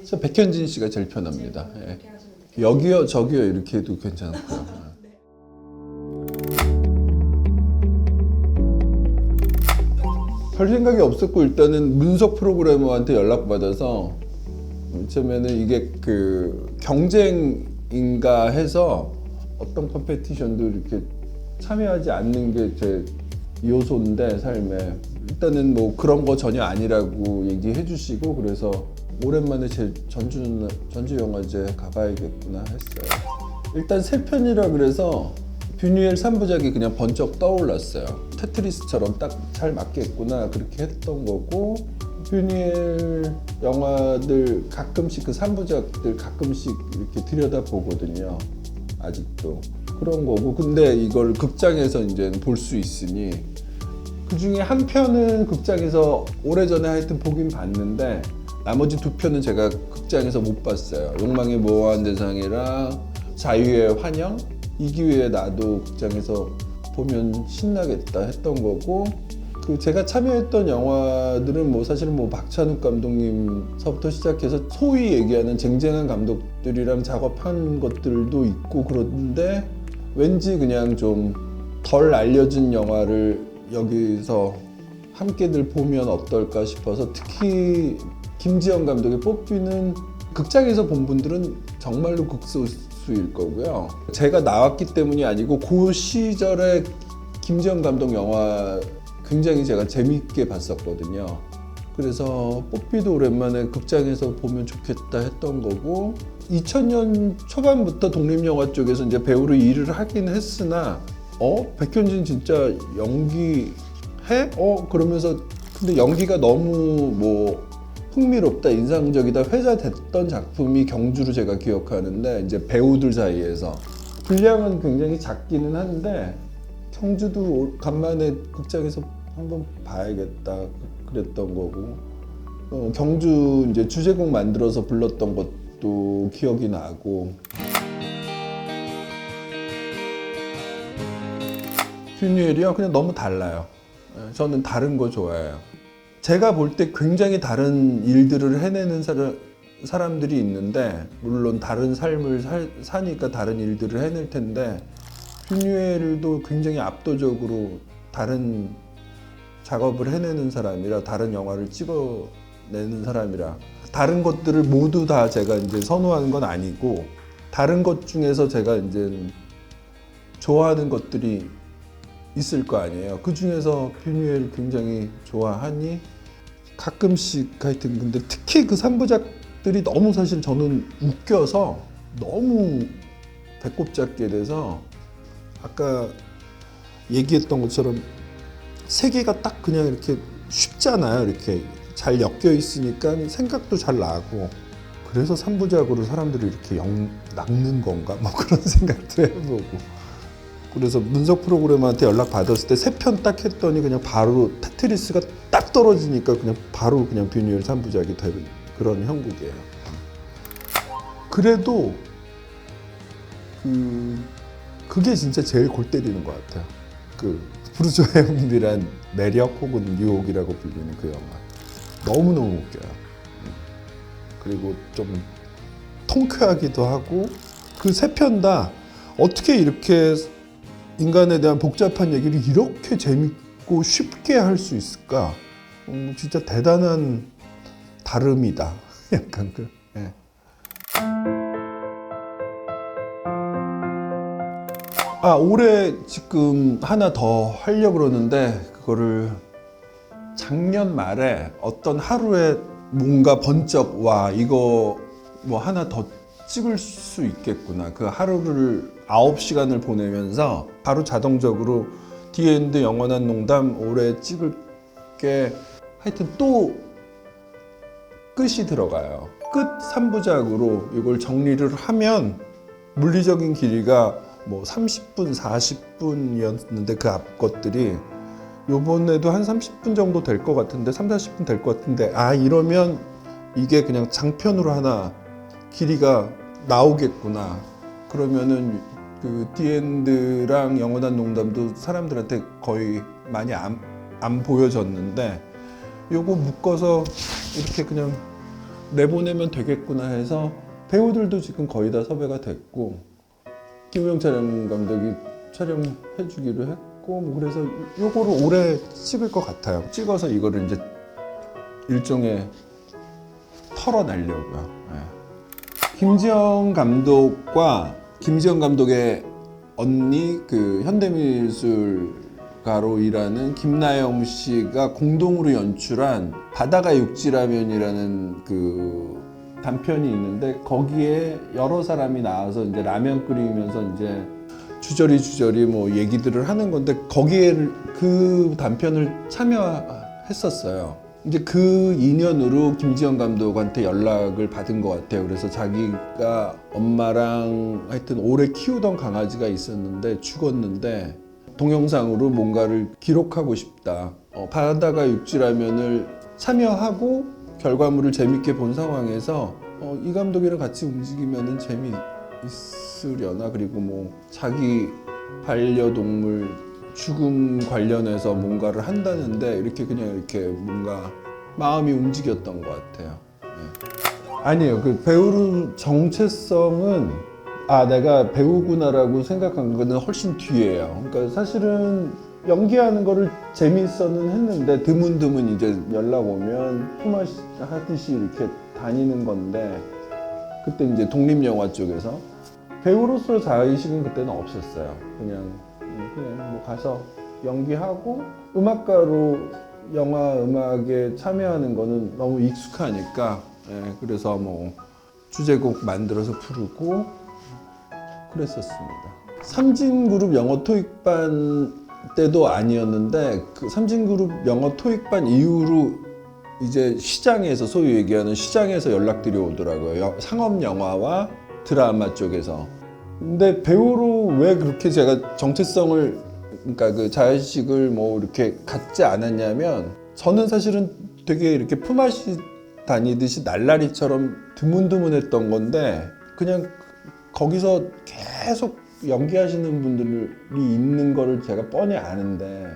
저 백현진 씨가 제일 편합니다. 예. 여기요 저기요 이렇게 해도 괜찮고요. 별 생각이 없었고 일단은 문석 프로그래머한테 연락받아서 처음에는 이게 그 경쟁인가 해서 어떤 컴페티션도 이렇게 참여하지 않는 게 제 요소인데 삶에 일단은 뭐 그런 거 전혀 아니라고 얘기해 주시고 그래서 오랜만에 제 전주 영화제 가봐야겠구나 했어요. 일단 세 편이라 그래서 뷰뉴엘 3부작이 그냥 번쩍 떠올랐어요. 테트리스처럼 딱 잘 맞겠구나 그렇게 했던 거고 뷰뉴엘 영화들 가끔씩 그 3부작들 가끔씩 이렇게 들여다보거든요. 아직도 그런 거고 근데 이걸 극장에서 이제 볼 수 있으니 그 중에 한 편은 극장에서 오래전에 하여튼 보긴 봤는데 나머지 두 편은 제가 극장에서 못 봤어요. 욕망의 모호한 대상이랑 자유의 환영 이 기회에 나도 극장에서 보면 신나겠다 했던 거고 그 제가 참여했던 영화들은 뭐 사실은 뭐 박찬욱 감독님서부터 시작해서 소위 얘기하는 쟁쟁한 감독들이랑 작업한 것들도 있고 그런데 왠지 그냥 좀 덜 알려진 영화를 여기서 함께들 보면 어떨까 싶어서 특히 김지영 감독의 뽀삐는 극장에서 본 분들은 정말로 극소수일 거고요. 제가 나왔기 때문이 아니고 그 시절에 김지영 감독 영화 굉장히 제가 재밌게 봤었거든요. 그래서 뽀삐도 오랜만에 극장에서 보면 좋겠다 했던 거고 2000년 초반부터 독립영화 쪽에서 이제 배우로 일을 하긴 했으나 백현진 진짜 연기해? 그러면서 근데 연기가 너무 뭐 흥미롭다, 인상적이다, 회자됐던 작품이 경주로 제가 기억하는데 이제 배우들 사이에서 분량은 굉장히 작기는 한데 경주도 간만에 극장에서 한번 봐야겠다 그랬던 거고 경주 이제 주제곡 만들어서 불렀던 것도 기억이 나고 뷰뉴엘이요? 그냥 너무 달라요. 저는 다른 거 좋아해요. 제가 볼 때 굉장히 다른 일들을 해내는 사람들이 있는데 물론 다른 삶을 사니까 다른 일들을 해낼 텐데 뷰뉴엘도 굉장히 압도적으로 다른 작업을 해내는 사람이라 다른 영화를 찍어내는 사람이라 다른 것들을 모두 다 제가 이제 선호하는 건 아니고 다른 것 중에서 제가 이제 좋아하는 것들이 있을 거 아니에요. 그 중에서 뷰뉴엘 굉장히 좋아하니 가끔씩 하여튼 근데 특히 그 3부작들이 너무 사실 저는 웃겨서 너무 배꼽 잡게 돼서 아까 얘기했던 것처럼 세 개가 딱 그냥 이렇게 쉽잖아요. 이렇게 잘 엮여 있으니까 생각도 잘 나고 그래서 3부작으로 사람들이 이렇게 낚는 건가 뭐 그런 생각도 해보고 그래서 문석 프로그래머한테 연락 받았을 때 세 편 딱 했더니 그냥 바로 테트리스가 딱 떨어지니까 그냥 바로 그냥 뷰뉴엘 3부작이 되는 그런 형국이에요. 그래도 그게 진짜 제일 골 때리는 것 같아요. 그 부르주아의 은밀한 매력 혹은 유혹이라고 불리는 그 영화 너무너무 웃겨요. 그리고 좀 통쾌하기도 하고 그 세 편 다 어떻게 이렇게 인간에 대한 복잡한 얘기를 이렇게 재밌고 쉽게 할 수 있을까? 진짜 대단한 다름이다. 약간 그. 예. 올해 지금 하나 더 하려고 그러는데 그거를 작년 말에 어떤 하루에 뭔가 번쩍 와 이거 뭐 하나 더 찍을 수 있겠구나. 그 하루를 9시간을 보내면서 바로 자동적으로 디엔드 영원한 농담 올해 찍을 게 하여튼 또 끝이 들어가요. 끝 3부작으로 이걸 정리를 하면 물리적인 길이가 뭐 30분, 40분이었는데 그 앞 것들이 요번에도 한 30분 정도 될 것 같은데 30-40분 될 것 같은데 이러면 이게 그냥 장편으로 하나 길이가 나오겠구나. 그러면은 그 디엔드랑 영원한 농담도 사람들한테 거의 많이 안 보여졌는데 요거 묶어서 이렇게 그냥 내보내면 되겠구나 해서 배우들도 지금 거의 다 섭외가 됐고 김우영 촬영 감독이 촬영해주기로 했고 뭐 그래서 요거를 올해 찍을 것 같아요. 찍어서 이거를 이제 일종의 털어내려고요. 네. 김지영 감독과 김지영 감독의 언니 그 현대미술가로 일하는 김나영 씨가 공동으로 연출한 바다가 육지라면이라는 그 단편이 있는데 거기에 여러 사람이 나와서 이제 라면 끓이면서 이제 주저리 뭐 얘기들을 하는 건데 거기에 그 단편을 참여했었어요. 이제 그 인연으로 김지영 감독한테 연락을 받은 것 같아요. 그래서 자기가 엄마랑 하여튼 오래 키우던 강아지가 있었는데 죽었는데 동영상으로 뭔가를 기록하고 싶다. 바다가 육지라면을 참여하고 결과물을 재밌게 본 상황에서 이 감독이랑 같이 움직이면은 재미있으려나. 그리고 뭐 자기 반려동물 죽음 관련해서 뭔가를 한다는데 이렇게 그냥 이렇게 뭔가 마음이 움직였던 것 같아요. 네. 아니에요. 그 배우로 정체성은 내가 배우구나라고 생각한 거는 훨씬 뒤에요. 그러니까 사실은 연기하는 거를 재미있어는 했는데 드문드문 이제 연락 오면 품앗이하듯이 이렇게 다니는 건데 그때 이제 독립영화 쪽에서 배우로서 자의식은 그때는 없었어요. 그냥 뭐 가서 연기하고 음악가로 영화 음악에 참여하는 거는 너무 익숙하니까 그래서 뭐 주제곡 만들어서 부르고 그랬었습니다. 삼진그룹 영어 토익반 때도 아니었는데 그 삼진그룹 영어 토익반 이후로 이제 시장에서 소위 얘기하는 시장에서 연락들이 오더라고요. 상업 영화와 드라마 쪽에서. 근데 배우로 왜 그렇게 제가 정체성을 그러니까 그 자의식을 뭐 이렇게 갖지 않았냐면 저는 사실은 되게 이렇게 품앗이 다니듯이 날라리처럼 드문드문했던 건데 그냥 거기서 계속 연기하시는 분들이 있는 거를 제가 뻔히 아는데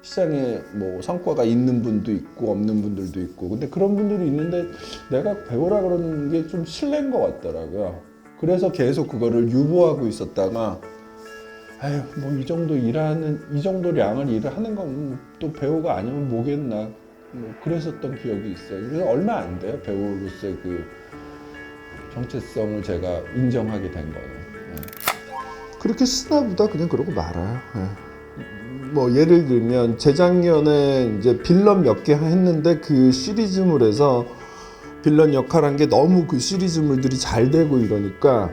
시장에 뭐 성과가 있는 분도 있고 없는 분들도 있고 근데 그런 분들이 있는데 내가 배우라 그러는 게 좀 실례인 것 같더라고요. 그래서 계속 그거를 유보하고 있었다가 아유 뭐 이 정도 량을 일을 하는 건 또 배우가 아니면 뭐겠나 뭐 그랬었던 기억이 있어요. 그래서 얼마 안 돼요 배우로서의 그 정체성을 제가 인정하게 된 거는. 그렇게 쓰나 보다 그냥 그러고 말아요. 뭐 예를 들면 재작년에 이제 빌런 몇 개 했는데 그 시리즈물에서 빌런 역할한 게 너무 그 시리즈물들이 잘 되고 이러니까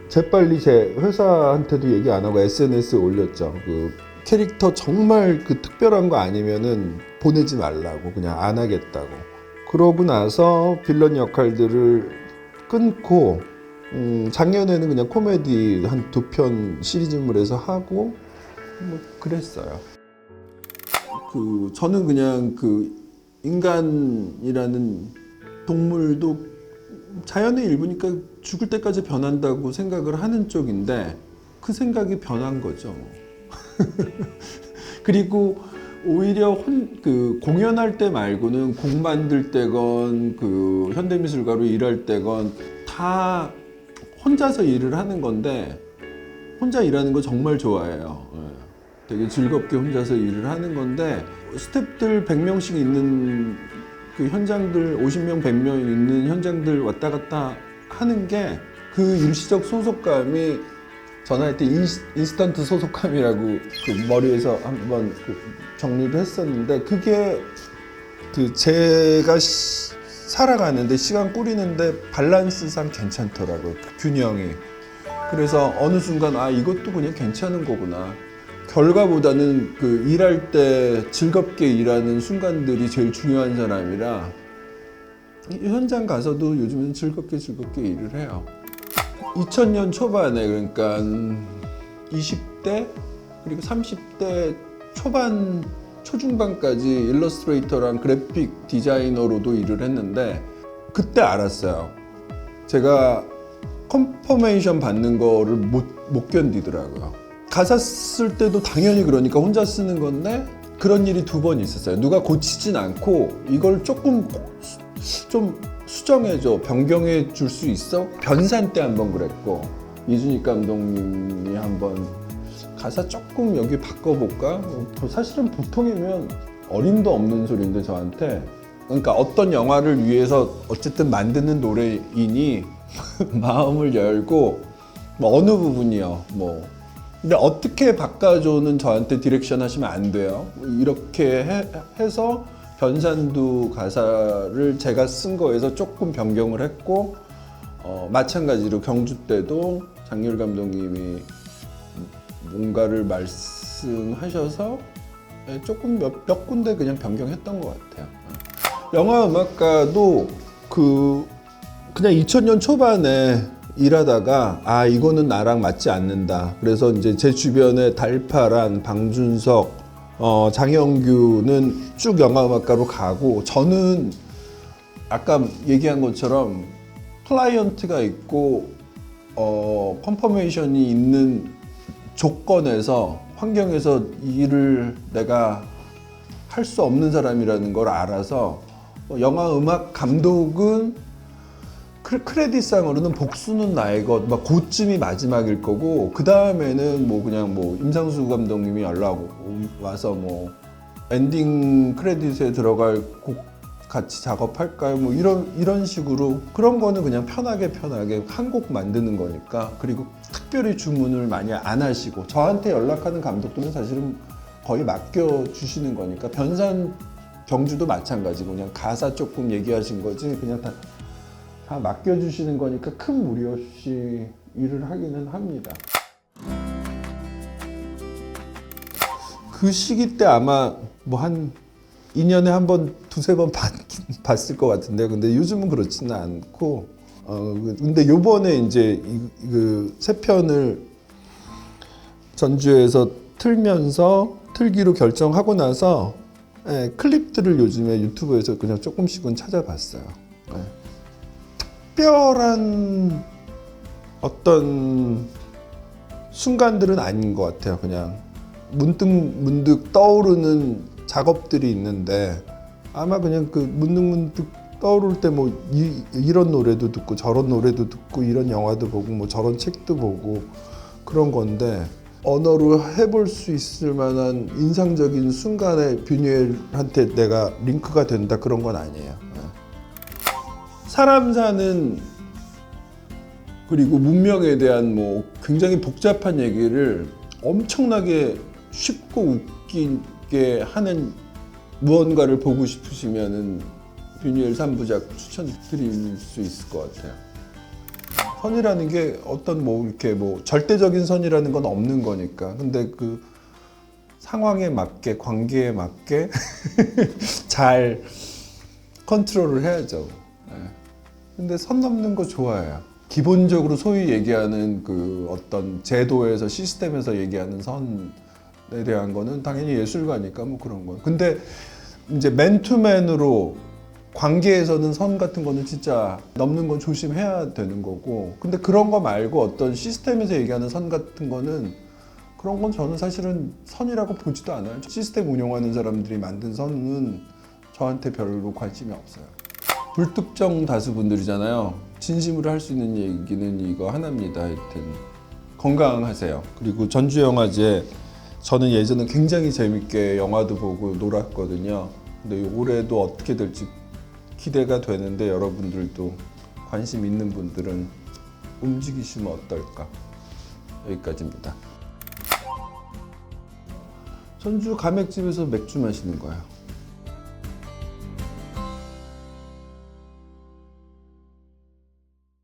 재빨리 제 회사한테도 얘기 안 하고 SNS에 올렸죠. 그 캐릭터 정말 그 특별한 거 아니면은 보내지 말라고 그냥 안 하겠다고. 그러고 나서 빌런 역할들을 끊고 작년에는 그냥 코미디 한 2편 시리즈물에서 하고 뭐 그랬어요. 그 저는 그냥 그 인간이라는 동물도 자연의 일부니까 죽을 때까지 변한다고 생각을 하는 쪽인데 그 생각이 변한 거죠. 그리고 오히려 그 공연할 때 말고는 곡 만들 때건 그 현대미술가로 일할 때건 다 혼자서 일을 하는 건데 혼자 일하는 거 정말 좋아해요. 되게 즐겁게 혼자서 일을 하는 건데 스태프들 100명씩 있는 그 현장들 50명, 100명 있는 현장들 왔다 갔다 하는 게 그 일시적 소속감이 전화할 때 인스턴트 소속감이라고 그 머리에서 한번 그 정리를 했었는데 그게 그 제가 살아가는데 시간 꾸리는데 밸런스상 괜찮더라고요. 그 균형이. 그래서 어느 순간 이것도 그냥 괜찮은 거구나. 결과보다는 그 일할 때 즐겁게 일하는 순간들이 제일 중요한 사람이라 현장 가서도 요즘은 즐겁게 일을 해요. 2000년 초반에 그러니까 20대 그리고 30대 초반 초중반까지 일러스트레이터랑 그래픽 디자이너로도 일을 했는데 그때 알았어요. 제가 컨퍼메이션 받는 거를 못 견디더라고요. 가사 쓸 때도 당연히 그러니까 혼자 쓰는 건데 그런 일이 2번 있었어요. 누가 고치진 않고 이걸 조금 좀 수정해줘, 변경해 줄 수 있어? 변산 때 한번 그랬고, 이준익 감독님이 한번 가사 조금 여기 바꿔볼까? 사실은 보통이면 어림도 없는 소리인데 저한테, 그러니까 어떤 영화를 위해서 어쨌든 만드는 노래이니 마음을 열고 뭐 어느 부분이요, 뭐 근데 어떻게 바꿔줘는 저한테 디렉션 하시면 안 돼요. 이렇게 해서 변산두 가사를 제가 쓴 거에서 조금 변경을 했고, 마찬가지로 경주 때도 장률 감독님이 뭔가를 말씀하셔서 조금 몇 군데 그냥 변경했던 것 같아요. 영화 음악가도 그냥 2000년 초반에 일하다가 이거는 나랑 맞지 않는다. 그래서 이제 제 주변에 달파란, 방준석, 장영규는 쭉 영화음악가로 가고, 저는 아까 얘기한 것처럼 클라이언트가 있고 컨퍼메이션이 있는 조건에서, 환경에서 일을 내가 할 수 없는 사람이라는 걸 알아서 영화음악 감독은 크레딧상으로는 복수는 나의 것, 막 그쯤이 마지막일 거고, 그 다음에는 뭐 그냥 뭐 임상수 감독님이 연락 와서 뭐 엔딩 크레딧에 들어갈 곡 같이 작업할까요? 뭐 이런 식으로, 그런 거는 그냥 편하게 한 곡 만드는 거니까. 그리고 특별히 주문을 많이 안 하시고, 저한테 연락하는 감독들은 사실은 거의 맡겨 주시는 거니까. 변산 경주도 마찬가지고 그냥 가사 조금 얘기하신 거지 그냥 다 맡겨주시는 거니까 큰 무리 없이 일을 하기는 합니다. 그 시기 때 아마 뭐 한 2년에 한 번, 두세 번 봤을 것 같은데요. 근데 요즘은 그렇지는 않고, 근데 요번에 이제 그 세 편을 전주에서 틀기로 결정하고 나서 클립들을 요즘에 유튜브에서 그냥 조금씩은 찾아봤어요. 특별한 어떤 순간들은 아닌 것 같아요. 그냥 문득 떠오르는 작업들이 있는데, 아마 그냥 그 문득 떠오를 때 뭐 이런 노래도 듣고 저런 노래도 듣고 이런 영화도 보고 뭐 저런 책도 보고 그런 건데, 언어로 해볼 수 있을 만한 인상적인 순간에 뷰니엘한테 내가 링크가 된다, 그런 건 아니에요. 사람 사는, 그리고 문명에 대한 뭐 굉장히 복잡한 얘기를 엄청나게 쉽고 웃기게 하는 무언가를 보고 싶으시면은 뷰니엘 3부작 추천드릴 수 있을 것 같아요. 선이라는 게 어떤 뭐 이렇게 뭐 절대적인 선이라는 건 없는 거니까. 근데 그 상황에 맞게, 관계에 맞게 잘 컨트롤을 해야죠. 근데 선 넘는 거 좋아해요. 기본적으로 소위 얘기하는 그 어떤 제도에서, 시스템에서 얘기하는 선에 대한 거는 당연히 예술가니까 뭐 그런 거예요. 근데 이제 맨투맨으로 관계에서는 선 같은 거는 진짜 넘는 건 조심해야 되는 거고, 근데 그런 거 말고 어떤 시스템에서 얘기하는 선 같은 거는, 그런 건 저는 사실은 선이라고 보지도 않아요. 시스템 운영하는 사람들이 만든 선은 저한테 별로 관심이 없어요. 불특정 다수분들이잖아요. 진심으로 할 수 있는 얘기는 이거 하나입니다. 하여튼 건강하세요. 그리고 전주영화제, 저는 예전에 굉장히 재밌게 영화도 보고 놀았거든요. 근데 올해도 어떻게 될지 기대가 되는데, 여러분들도 관심 있는 분들은 움직이시면 어떨까. 여기까지입니다. 전주 가맥집에서 맥주 마시는 거예요.